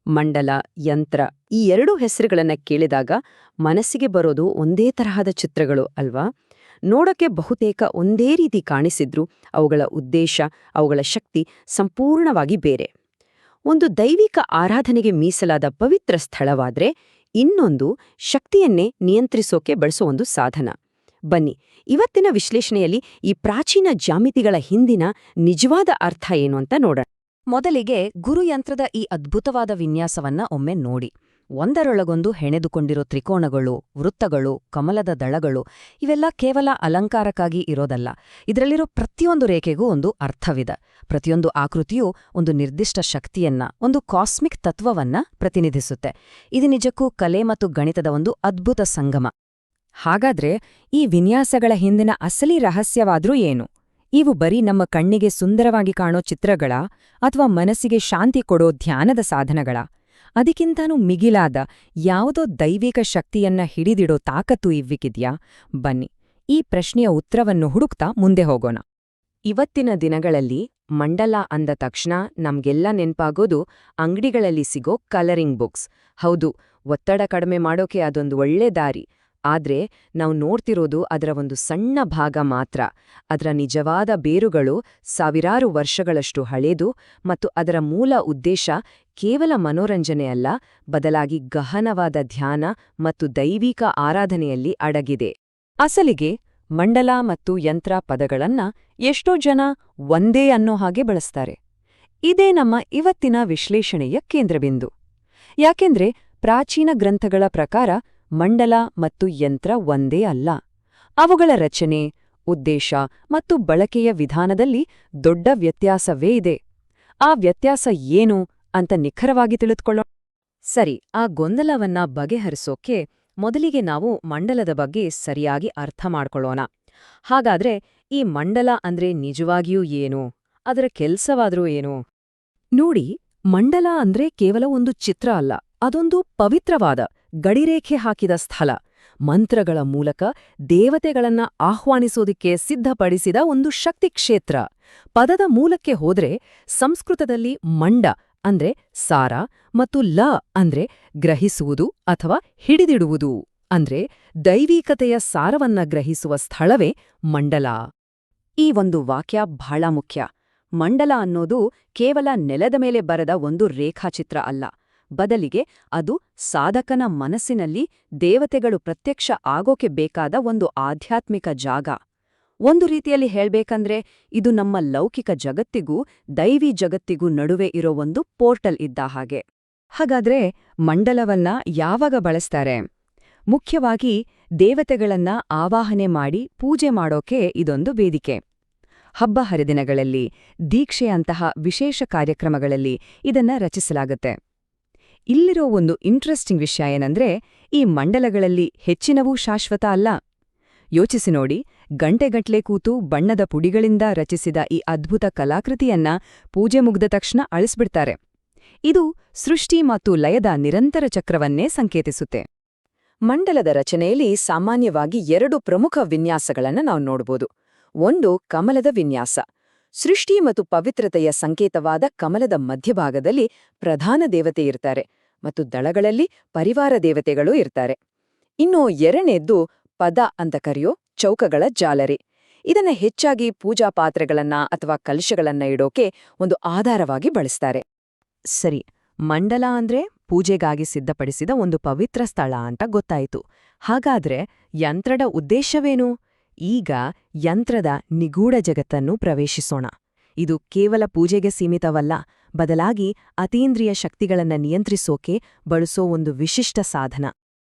ಮಂಡಲ, ಯಂತ್ರ ಈ ಎರಡೂ ಹೆಸರುಗಳನ್ನ ಕೇಳಿದಾಗ ಮನಸ್ಸಿಗೆ ಬರೋದು ಒಂದೇ ತರಹದ ಚಿತ್ರಗಳು ಅಲ್ವಾ? ನೋಡಕ್ಕೆ ಬಹುತೇಕ ಒಂದೇ ರೀತಿ ಕಾಣಿಸಿದ್ರೂ ಅವುಗಳ ಉದ್ದೇಶ, ಅವುಗಳ ಶಕ್ತಿ ಸಂಪೂರ್ಣವಾಗಿ ಬೇರೆ. ಒಂದು ದೈವಿಕ ಆರಾಧನೆಗೆ ಮೀಸಲಾದ ಪವಿತ್ರ ಸ್ಥಳವಾದ್ರೆ, ಇನ್ನೊಂದು ಶಕ್ತಿಯನ್ನೇ ನಿಯಂತ್ರಿಸೋಕೆ ಬಳಸೋ ಒಂದು ಸಾಧನ. ಬನ್ನಿ, ಇವತ್ತಿನ ವಿಶ್ಲೇಷಣೆಯಲ್ಲಿ ಈ ಪ್ರಾಚೀನ ಜ್ಯಾಮಿತಿಗಳ ಹಿಂದಿನ ನಿಜವಾದ ಅರ್ಥ ಏನು ಅಂತ ನೋಡೋಣ. ಮೊದಲಿಗೆ ಗುರುಯಂತ್ರದ ಈ ಅದ್ಭುತವಾದ ವಿನ್ಯಾಸವನ್ನ ಒಮ್ಮೆ ನೋಡಿ. ಒಂದರೊಳಗೊಂದು ಹೆಣೆದುಕೊಂಡಿರೋ ತ್ರಿಕೋಣಗಳು, ವೃತ್ತಗಳು, ಕಮಲದ ದಳಗಳು ಇವೆಲ್ಲ ಕೇವಲ ಅಲಂಕಾರಕ್ಕಾಗಿ ಇರೋದಲ್ಲ. ಇದರಲ್ಲಿರೋ ಪ್ರತಿಯೊಂದು ರೇಖೆಗೂ ಒಂದು ಅರ್ಥವಿದೆ. ಪ್ರತಿಯೊಂದು ಆಕೃತಿಯೂ ಒಂದು ನಿರ್ದಿಷ್ಟ ಶಕ್ತಿಯನ್ನ, ಒಂದು ಕಾಸ್ಮಿಕ್ ತತ್ವವನ್ನ ಪ್ರತಿನಿಧಿಸುತ್ತೆ. ಇದು ನಿಜಕ್ಕೂ ಕಲೆ ಮತ್ತು ಗಣಿತದ ಒಂದು ಅದ್ಭುತ ಸಂಗಮ. ಹಾಗಾದ್ರೆ ಈ ವಿನ್ಯಾಸಗಳ ಹಿಂದಿನ ಅಸಲಿ ರಹಸ್ಯವಾದ್ರೂ ಏನು? ಇವು ಬರೀ ನಮ್ಮ ಕಣ್ಣಿಗೆ ಸುಂದರವಾಗಿ ಕಾಣೋ ಚಿತ್ರಗಳ ಅಥವಾ ಮನಸ್ಸಿಗೆ ಶಾಂತಿ ಕೊಡೋ ಧ್ಯಾನದ ಸಾಧನಗಳ? ಅದಕ್ಕಿಂತನೂ ಮಿಗಿಲಾದ ಯಾವುದೋ ದೈವಿಕ ಶಕ್ತಿಯನ್ನ ಹಿಡಿದಿಡೋ ತಾಕತ್ತು ಇವ್ವಿಗಿದ್ಯಾ? ಬನ್ನಿ, ಈ ಪ್ರಶ್ನೆಯ ಉತ್ತರವನ್ನು ಹುಡುಕ್ತಾ ಮುಂದೆ ಹೋಗೋಣ. ಇವತ್ತಿನ ದಿನಗಳಲ್ಲಿ ಮಂಡಲ ಅಂದ ತಕ್ಷಣ ನಮ್ಗೆಲ್ಲ ನೆನ್ಪಾಗೋದು ಅಂಗಡಿಗಳಲ್ಲಿ ಸಿಗೋ ಕಲರಿಂಗ್ ಬುಕ್ಸ್. ಹೌದು, ಒತ್ತಡ ಕಡಿಮೆ ಮಾಡೋಕೆ ಅದೊಂದು ಒಳ್ಳೆ ದಾರಿ. ಆದ್ರೆ ನಾವು ನೋಡ್ತಿರೋದು ಅದರ ಒಂದು ಸಣ್ಣ ಭಾಗ ಮಾತ್ರ. ಅದರ ನಿಜವಾದ ಬೇರುಗಳು ಸಾವಿರಾರು ವರ್ಷಗಳಷ್ಟು ಹಳೇದು ಮತ್ತು ಅದರ ಮೂಲ ಉದ್ದೇಶ ಕೇವಲ ಮನೋರಂಜನೆ ಅಲ್ಲ, ಬದಲಾಗಿ ಗಹನವಾದ ಧ್ಯಾನ ಮತ್ತು ದೈವಿಕ ಆರಾಧನೆಯಲ್ಲಿ ಅಡಗಿದೆ. ಅಸಲಿಗೆ ಮಂಡಲ ಮತ್ತು ಯಂತ್ರ ಪದಗಳನ್ನ ಎಷ್ಟೋ ಜನ ಒಂದೇ ಅನ್ನೋ ಹಾಗೆ ಬಳಸ್ತಾರೆ. ಇದೇ ನಮ್ಮ ಇವತ್ತಿನ ವಿಶ್ಲೇಷಣೆಯ ಕೇಂದ್ರಬಿಂದು. ಯಾಕೆಂದ್ರೆ ಪ್ರಾಚೀನ ಗ್ರಂಥಗಳ ಪ್ರಕಾರ ಮಂಡಲ ಮತ್ತು ಯಂತ್ರ ಒಂದೇ ಅಲ್ಲ. ಅವುಗಳ ರಚನೆ, ಉದ್ದೇಶ ಮತ್ತು ಬಳಕೆಯ ವಿಧಾನದಲ್ಲಿ ದೊಡ್ಡ ವ್ಯತ್ಯಾಸವೇ ಇದೆ. ಆ ವ್ಯತ್ಯಾಸ ಏನು ಅಂತ ನಿಖರವಾಗಿ ತಿಳಿದುಕೊಳ್ಳೋಣ. ಸರಿ, ಆ ಗೊಂದಲವನ್ನ ಬಗೆಹರಿಸೋಕೆ ಮೊದಲಿಗೆ ನಾವು ಮಂಡಲದ ಬಗ್ಗೆ ಸರಿಯಾಗಿ ಅರ್ಥ ಮಾಡ್ಕೊಳ್ಳೋಣ. ಹಾಗಾದ್ರೆ ಈ ಮಂಡಲ ಅಂದ್ರೆ ನಿಜವಾಗಿಯೂ ಏನು? ಅದರ ಕೆಲ್ಸವಾದ್ರೂ ಏನು? ನೋಡಿ, ಮಂಡಲ ಅಂದ್ರೆ ಕೇವಲ ಒಂದು ಚಿತ್ರ ಅಲ್ಲ, ಅದೊಂದು ಪವಿತ್ರವಾದ ಗಡಿರೇಖೆ ಹಾಕಿದ ಸ್ಥಳ. ಮಂತ್ರಗಳ ಮೂಲಕ ದೇವತೆಗಳನ್ನ ಆಹ್ವಾನಿಸೋದಿಕ್ಕೆ ಸಿದ್ಧಪಡಿಸಿದ ಒಂದು ಶಕ್ತಿ ಕ್ಷೇತ್ರ. ಪದದ ಮೂಲಕ್ಕೆ ಹೋದ್ರೆ ಸಂಸ್ಕೃತದಲ್ಲಿ ಮಂಡ ಅಂದ್ರೆ ಸಾರ ಮತ್ತು ಲ ಅಂದ್ರೆ ಗ್ರಹಿಸುವುದು ಅಥವಾ ಹಿಡಿದಿಡುವುದು. ಅಂದ್ರೆ ದೈವಿಕತೆಯ ಸಾರವನ್ನ ಗ್ರಹಿಸುವ ಸ್ಥಳವೇ ಮಂಡಲ. ಈ ಒಂದು ವಾಕ್ಯ ಬಹಳ ಮುಖ್ಯ. ಮಂಡಲ ಅನ್ನೋದು ಕೇವಲ ನೆಲದ ಮೇಲೆ ಬರೆದ ಒಂದು ರೇಖಾಚಿತ್ರ ಅಲ್ಲ. ಬದಲಿಗೆ ಅದು ಸಾಧಕನ ಮನಸ್ಸಿನಲ್ಲಿ ದೇವತೆಗಳು ಪ್ರತ್ಯಕ್ಷ ಆಗೋಕೆ ಬೇಕಾದ ಒಂದು ಆಧ್ಯಾತ್ಮಿಕ ಜಾಗ. ಒಂದು ರೀತಿಯಲ್ಲಿ ಹೇಳ್ಬೇಕಂದ್ರೆ ಇದು ನಮ್ಮ ಲೌಕಿಕ ಜಗತ್ತಿಗೂ ದೈವಿ ಜಗತ್ತಿಗೂ ನಡುವೆ ಇರೋ ಒಂದು ಪೋರ್ಟಲ್ ಇದ್ದ ಹಾಗೆ. ಹಾಗಾದ್ರೆ ಮಂಡಲವನ್ನ ಯಾವಾಗ ಬಳಸ್ತಾರೆ? ಮುಖ್ಯವಾಗಿ ದೇವತೆಗಳನ್ನ ಆವಾಹನೆ ಮಾಡಿ ಪೂಜೆ ಮಾಡೋಕೆ ಇದೊಂದು ವೇದಿಕೆ. ಹಬ್ಬ ಹರಿದಿನಗಳಲ್ಲಿ, ದೀಕ್ಷೆಯಂತಹ ವಿಶೇಷ ಕಾರ್ಯಕ್ರಮಗಳಲ್ಲಿ ಇದನ್ನ ರಚಿಸಲಾಗುತ್ತೆ. ಇಲ್ಲಿರೋ ಒಂದು ಇಂಟ್ರೆಸ್ಟಿಂಗ್ ವಿಷಯ ಏನಂದ್ರೆ, ಈ ಮಂಡಲಗಳಲ್ಲಿ ಹೆಚ್ಚಿನವೂ ಶಾಶ್ವತ ಅಲ್ಲ. ಯೋಚಿಸಿ ನೋಡಿ, ಗಂಟೆಗಟ್ಲೆ ಕೂತು ಬಣ್ಣದ ಪುಡಿಗಳಿಂದ ರಚಿಸಿದ ಈ ಅದ್ಭುತ ಕಲಾಕೃತಿಯನ್ನ ಪೂಜೆ ಮುಗ್ದ ತಕ್ಷಣ ಅಳಿಸ್ಬಿಡ್ತಾರೆ. ಇದು ಸೃಷ್ಟಿ ಮತ್ತು ಲಯದ ನಿರಂತರ ಚಕ್ರವನ್ನೇ ಸಂಕೇತಿಸುತ್ತೆ. ಮಂಡಲದ ರಚನೆಯಲ್ಲಿ ಸಾಮಾನ್ಯವಾಗಿ ಎರಡು ಪ್ರಮುಖ ವಿನ್ಯಾಸಗಳನ್ನು ನಾವು ನೋಡ್ಬೋದು. ಒಂದು ಕಮಲದ ವಿನ್ಯಾಸ. ಸೃಷ್ಟಿ ಮತ್ತು ಪವಿತ್ರತೆಯ ಸಂಕೇತವಾದ ಕಮಲದ ಮಧ್ಯಭಾಗದಲ್ಲಿ ಪ್ರಧಾನ ದೇವತೆ ಇರ್ತಾರೆ ಮತ್ತು ದಳಗಳಲ್ಲಿ ಪರಿವಾರ ದೇವತೆಗಳೂ ಇರ್ತಾರೆ. ಇನ್ನು ಎರಡನೇದ್ದು ಪದ ಅಂತ ಕರೆಯೋ ಚೌಕಗಳ ಜಾಲರಿ. ಇದನ್ನ ಹೆಚ್ಚಾಗಿ ಪೂಜಾ ಪಾತ್ರೆಗಳನ್ನ ಅಥವಾ ಕಲಶಗಳನ್ನ ಇಡೋಕೆ ಒಂದು ಆಧಾರವಾಗಿ ಬಳಸ್ತಾರೆ. ಸರಿ, ಮಂಡಲ ಅಂದ್ರೆ ಪೂಜೆಗಾಗಿ ಸಿದ್ಧಪಡಿಸಿದ ಒಂದು ಪವಿತ್ರ ಸ್ಥಳ ಅಂತ ಗೊತ್ತಾಯಿತು. ಹಾಗಾದ್ರೆ ಯಂತ್ರದ ಉದ್ದೇಶವೇನು? ಈಗ ಯಂತ್ರದ ನಿಗೂಢ ಜಗತ್ತನ್ನು ಪ್ರವೇಶಿಸೋಣ. ಇದು ಕೇವಲ ಪೂಜೆಗೆ ಸೀಮಿತವಲ್ಲ, ಬದಲಾಗಿ ಅತೀಂದ್ರಿಯ ಶಕ್ತಿಗಳನ್ನ ನಿಯಂತ್ರಿಸೋಕೆ ಬಳಸೋ ಒಂದು ವಿಶಿಷ್ಟ ಸಾಧನ.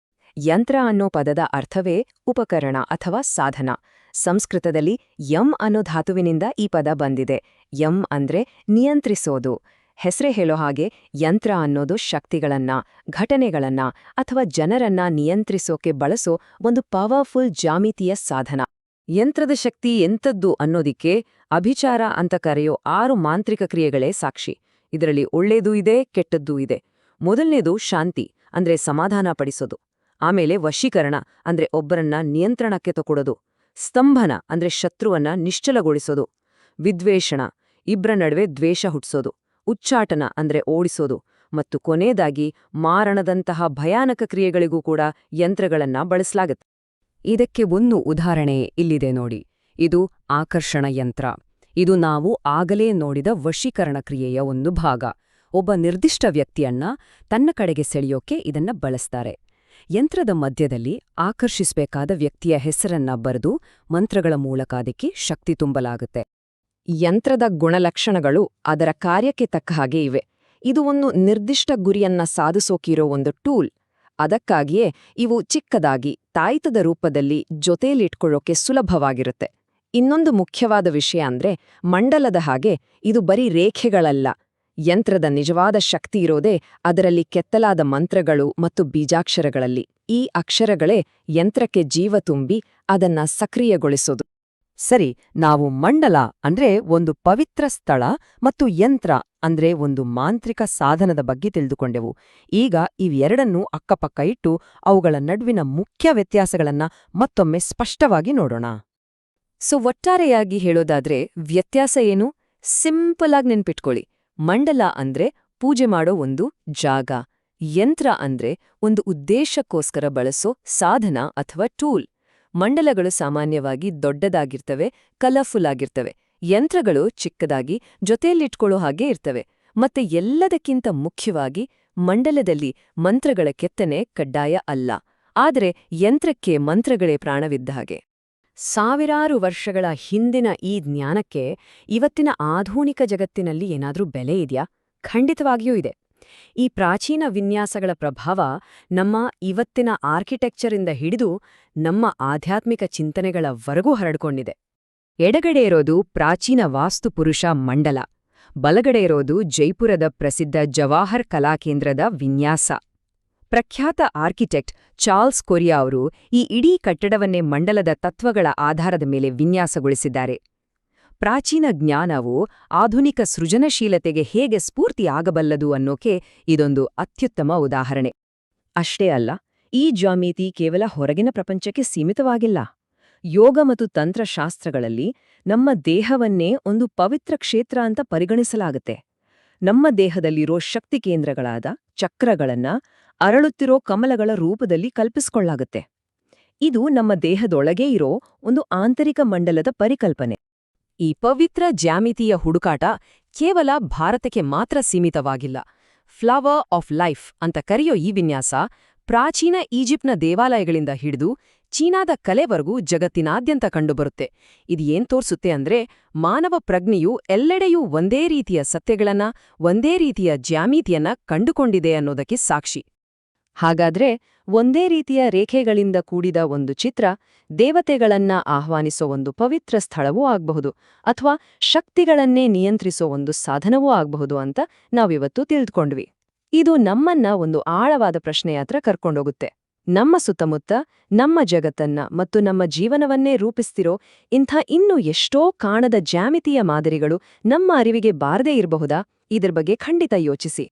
ಯಂತ್ರ ಅನ್ನೋ ಪದದ ಅರ್ಥವೇ ಉಪಕರಣ ಅಥವಾ ಸಾಧನ. ಸಂಸ್ಕೃತದಲ್ಲಿ ಯಂ ಅನ್ನೋ ಧಾತುವಿನಿಂದ ಈ ಪದ ಬಂದಿದೆ. ಯಂ ಅಂದ್ರೆ ನಿಯಂತ್ರಿಸೋದು. ಹೆಸರೇ ಹೇಳೋ ಹಾಗೆ ಯಂತ್ರ ಅನ್ನೋದು ಶಕ್ತಿಗಳನ್ನ, ಘಟನೆಗಳನ್ನ ಅಥವಾ ಜನರನ್ನ ನಿಯಂತ್ರಿಸೋಕೆ ಬಳಸೋ ಒಂದು ಪವರ್ಫುಲ್ ಜಾಮಿತೀಯ ಸಾಧನ. ಯಂತ್ರದ ಶಕ್ತಿ ಎಂಥದ್ದು ಅನ್ನೋದಿಕ್ಕೆ ಅಭಿಚಾರ ಅಂತ ಕರೆಯೋ 6 ಮಾಂತ್ರಿಕ ಕ್ರಿಯೆಗಳೇ ಸಾಕ್ಷಿ. ಇದರಲ್ಲಿ ಒಳ್ಳೇದೂ ಇದೆ, ಕೆಟ್ಟದ್ದೂ ಇದೆ. ಮೊದಲನೇದು ಶಾಂತಿ ಅಂದ್ರೆ ಸಮಾಧಾನ ಪಡಿಸೋದು. ಆಮೇಲೆ ವಶೀಕರಣ ಅಂದ್ರೆ ಒಬ್ಬರನ್ನ ನಿಯಂತ್ರಣಕ್ಕೆ ತಗೊಳ್ಳೋದು. ಸ್ತಂಭನ ಅಂದ್ರೆ ಶತ್ರುವನ್ನ ನಿಶ್ಚಲಗೊಳಿಸೋದು. ವಿದ್ವೇಷಣ, ಇಬ್ರ ನಡುವೆ ದ್ವೇಷ ಹುಟ್ಸೋದು. ಉಚ್ಚಾಟನ ಅಂದ್ರೆ ಓಡಿಸೋದು. ಮತ್ತು ಕೊನೆಯದಾಗಿ ಮಾರಣದಂತಹ ಭಯಾನಕ ಕ್ರಿಯೆಗಳಿಗೂ ಕೂಡ ಯಂತ್ರಗಳನ್ನ ಬಳಸಲಾಗುತ್ತೆ. ಇದಕ್ಕೆ ಒಂದು ಉದಾಹರಣೆ ಇಲ್ಲಿದೆ ನೋಡಿ. ಇದು ಆಕರ್ಷಣ ಯಂತ್ರ. ಇದು ನಾವು ಆಗಲೇ ನೋಡಿದ ವಶೀಕರಣ ಕ್ರಿಯೆಯ ಒಂದು ಭಾಗ. ಒಬ್ಬ ನಿರ್ದಿಷ್ಟ ವ್ಯಕ್ತಿಯನ್ನ ತನ್ನ ಕಡೆಗೆ ಸೆಳೆಯೋಕೆ ಇದನ್ನ ಬಳಸ್ತಾರೆ. ಯಂತ್ರದ ಮಧ್ಯದಲ್ಲಿ ಆಕರ್ಷಿಸಬೇಕಾದ ವ್ಯಕ್ತಿಯ ಹೆಸರನ್ನ ಬರೆದು ಮಂತ್ರಗಳ ಮೂಲಕ ಅದಕ್ಕೆ ಶಕ್ತಿ ತುಂಬಲಾಗುತ್ತೆ. ಯಂತ್ರದ ಗುಣಲಕ್ಷಣಗಳು ಅದರ ಕಾರ್ಯಕ್ಕೆ ತಕ್ಕ ಹಾಗೆ ಇವೆ. ಇದು ಒಂದು ನಿರ್ದಿಷ್ಟ ಗುರಿಯನ್ನ ಸಾಧಿಸೋಕಿರೋ ಒಂದು ಟೂಲ್. ಅದಕ್ಕಾಗಿಯೇ ಇವು ಚಿಕ್ಕದಾಗಿ ತಾಯಿತದ ರೂಪದಲ್ಲಿ ಜೊತೆಯಲ್ಲಿಟ್ಕೊಳ್ಳೋಕೆ ಸುಲಭವಾಗಿರುತ್ತೆ. ಇನ್ನೊಂದು ಮುಖ್ಯವಾದ ವಿಷಯ ಅಂದ್ರೆ ಮಂಡಲದ ಹಾಗೆ ಇದು ಬರೀ ರೇಖೆಗಳಲ್ಲ. ಯಂತ್ರದ ನಿಜವಾದ ಶಕ್ತಿ ಇರೋದೇ ಅದರಲ್ಲಿ ಕೆತ್ತಲಾದ ಮಂತ್ರಗಳು ಮತ್ತು ಬೀಜಾಕ್ಷರಗಳಲ್ಲಿ. ಈ ಅಕ್ಷರಗಳೇ ಯಂತ್ರಕ್ಕೆ ಜೀವ ತುಂಬಿ ಅದನ್ನ ಸಕ್ರಿಯಗೊಳಿಸೋದು. ಸರಿ, ನಾವು ಮಂಡಲ ಅಂದ್ರೆ ಒಂದು ಪವಿತ್ರ ಸ್ಥಳ ಮತ್ತು ಯಂತ್ರ ಅಂದ್ರೆ ಒಂದು ಮಾಂತ್ರಿಕ ಸಾಧನದ ಬಗ್ಗೆ ತಿಳಿದುಕೊಂಡೆವು. ಈಗ ಇವೆರಡನ್ನೂ ಅಕ್ಕಪಕ್ಕ ಇಟ್ಟು ಅವುಗಳ ನಡುವಿನ ಮುಖ್ಯ ವ್ಯತ್ಯಾಸಗಳನ್ನ ಮತ್ತೊಮ್ಮೆ ಸ್ಪಷ್ಟವಾಗಿ ನೋಡೋಣ. ಒಟ್ಟಾರೆಯಾಗಿ ಹೇಳೋದಾದ್ರೆ ವ್ಯತ್ಯಾಸ ಏನು? ಸಿಂಪಲ್ ಆಗಿ ನೆನ್ಪಿಟ್ಕೊಳ್ಳಿ. ಮಂಡಲ ಅಂದ್ರೆ ಪೂಜೆ ಮಾಡೋ ಒಂದು ಜಾಗ. ಯಂತ್ರ ಅಂದ್ರೆ ಒಂದು ಉದ್ದೇಶಕ್ಕೋಸ್ಕರ ಬಳಸೋ ಸಾಧನ ಅಥವಾ ಟೂಲ್. ಮಂಡಲಗಳು ಸಾಮಾನ್ಯವಾಗಿ ದೊಡ್ಡದಾಗಿರ್ತವೆ, ಕಲರ್ಫುಲ್ ಆಗಿರ್ತವೆ. ಯಂತ್ರಗಳು ಚಿಕ್ಕದಾಗಿ ಜೊತೆಯಲ್ಲಿಟ್ಕೊಳ್ಳೋ ಹಾಗೆ ಇರ್ತವೆ. ಮತ್ತೆ ಎಲ್ಲದಕ್ಕಿಂತ ಮುಖ್ಯವಾಗಿ ಮಂಡಲದಲ್ಲಿ ಮಂತ್ರಗಳ ಕೆತ್ತನೆ ಕಡ್ಡಾಯ ಅಲ್ಲ. ಆದರೆ ಯಂತ್ರಕ್ಕೆ ಮಂತ್ರಗಳೇ ಪ್ರಾಣವಿದ್ದ ಹಾಗೆ. ಸಾವಿರಾರು ವರ್ಷಗಳ ಹಿಂದಿನ ಈ ಜ್ಞಾನಕ್ಕೆ ಇವತ್ತಿನ ಆಧುನಿಕ ಜಗತ್ತಿನಲ್ಲಿ ಏನಾದ್ರೂ ಬೆಲೆ ಇದೆಯಾ? ಖಂಡಿತವಾಗಿಯೂ ಇದೆ. ಈ ಪ್ರಾಚೀನ ವಿನ್ಯಾಸಗಳ ಪ್ರಭಾವ ನಮ್ಮ ಇವತ್ತಿನ ಆರ್ಕಿಟೆಕ್ಚರಿಂದ ಹಿಡಿದು ನಮ್ಮ ಆಧ್ಯಾತ್ಮಿಕ ಚಿಂತನೆಗಳವರೆಗೂ ಹರಡ್ಕೊಂಡಿದೆ. ಎಡಗಡೆ ಇರೋದು ಪ್ರಾಚೀನ ವಾಸ್ತುಪುರುಷ ಮಂಡಲ, ಬಲಗಡೆ ಇರೋದು ಜೈಪುರದ ಪ್ರಸಿದ್ಧ ಜವಾಹರ್ ಕಲಾಕೇಂದ್ರದ ವಿನ್ಯಾಸ. ಪ್ರಖ್ಯಾತ ಆರ್ಕಿಟೆಕ್ಟ್ ಚಾರ್ಲ್ಸ್ ಕೊರಿಯಾ ಅವರು ಈ ಇಡೀ ಕಟ್ಟಡವನ್ನೇ ಮಂಡಲದ ತತ್ವಗಳ ಆಧಾರದ ಮೇಲೆ ವಿನ್ಯಾಸಗೊಳಿಸಿದ್ದಾರೆ. ಪ್ರಾಚೀನ ಜ್ಞಾನವು ಆಧುನಿಕ ಸೃಜನಶೀಲತೆಗೆ ಹೇಗೆ ಸ್ಫೂರ್ತಿಯಾಗಬಲ್ಲದು ಅನ್ನೋಕೆ ಇದೊಂದು ಅತ್ಯುತ್ತಮ ಉದಾಹರಣೆ. ಅಷ್ಟೇ ಅಲ್ಲ, ಈ ಜ್ಯಾಮಿತಿ ಕೇವಲ ಹೊರಗಿನ ಪ್ರಪಂಚಕ್ಕೆ ಸೀಮಿತವಾಗಿಲ್ಲ. ಯೋಗ ಮತ್ತು ತಂತ್ರಶಾಸ್ತ್ರಗಳಲ್ಲಿ ನಮ್ಮ ದೇಹವನ್ನೇ ಒಂದು ಪವಿತ್ರ ಕ್ಷೇತ್ರ ಅಂತ ಪರಿಗಣಿಸಲಾಗುತ್ತೆ. ನಮ್ಮ ದೇಹದಲ್ಲಿರೋ ಶಕ್ತಿ ಕೇಂದ್ರಗಳಾದ ಚಕ್ರಗಳನ್ನ ಅರಳುತ್ತಿರೋ ಕಮಲಗಳ ರೂಪದಲ್ಲಿ ಕಲ್ಪಿಸಿಕೊಳ್ಳಾಗುತ್ತೆ. ಇದು ನಮ್ಮ ದೇಹದೊಳಗೇ ಇರೋ ಒಂದು ಆಂತರಿಕ ಮಂಡಲದ ಪರಿಕಲ್ಪನೆ. ಈ ಪವಿತ್ರ ಜ್ಯಾಮಿತಿಯ ಹುಡುಕಾಟ ಕೇವಲ ಭಾರತಕ್ಕೆ ಮಾತ್ರ ಸೀಮಿತವಾಗಿಲ್ಲ. ಫ್ಲವರ್ ಆಫ್ ಲೈಫ್ ಅಂತ ಕರೆಯೋ ಈ ವಿನ್ಯಾಸ ಪ್ರಾಚೀನ ಈಜಿಪ್ಟ್ನ ದೇವಾಲಯಗಳಿಂದ ಹಿಡಿದು ಚೀನಾದ ಕಲೆವರೆಗೂ ಜಗತ್ತಿನಾದ್ಯಂತ ಕಂಡುಬರುತ್ತೆ. ಇದು ಏನ್ ತೋರ್ಸುತ್ತೆ ಅಂದ್ರೆ ಮಾನವ ಪ್ರಜ್ಞೆಯು ಎಲ್ಲೆಡೆಯೂ ಒಂದೇ ರೀತಿಯ ಸತ್ಯಗಳನ್ನ, ಒಂದೇ ರೀತಿಯ ಜ್ಯಾಮಿತಿಯನ್ನ ಕಂಡುಕೊಂಡಿದೆ ಅನ್ನೋದಕ್ಕೆ ಸಾಕ್ಷಿ. ಹಾಗಾದ್ರೆ ಒಂದೇ ರೀತಿಯ ರೇಖೆಗಳಿಂದ ಕೂಡಿದ ಒಂದು ಚಿತ್ರ ದೇವತೆಗಳನ್ನ ಆಹ್ವಾನಿಸೋ ಒಂದು ಪವಿತ್ರ ಸ್ಥಳವೂ ಆಗಬಹುದು, ಅಥವಾ ಶಕ್ತಿಗಳನ್ನೇ ನಿಯಂತ್ರಿಸೋ ಒಂದು ಸಾಧನವೂ ಆಗಬಹುದು ಅಂತ ನಾವಿವತ್ತು ತಿಳಿದುಕೊಂಡ್ವಿ. ಇದು ನಮ್ಮನ್ನ ಒಂದು ಆಳವಾದ ಪ್ರಶ್ನೆಯ ಹತ್ರ ಕರ್ಕೊಂಡೋಗುತ್ತೆ. ನಮ್ಮ ಸುತ್ತಮುತ್ತ, ನಮ್ಮ ಜಗತ್ತನ್ನ ಮತ್ತು ನಮ್ಮ ಜೀವನವನ್ನೇ ರೂಪಿಸ್ತಿರೋ ಇಂಥ ಇನ್ನೂ ಎಷ್ಟೋ ಕಾಣದ ಜ್ಯಾಮಿತಿಯ ಮಾದರಿಗಳು ನಮ್ಮ ಅರಿವಿಗೆ ಬಾರದೇ ಇರಬಹುದಾ? ಇದ್ರ ಬಗ್ಗೆ ಖಂಡಿತ ಯೋಚಿಸಿ.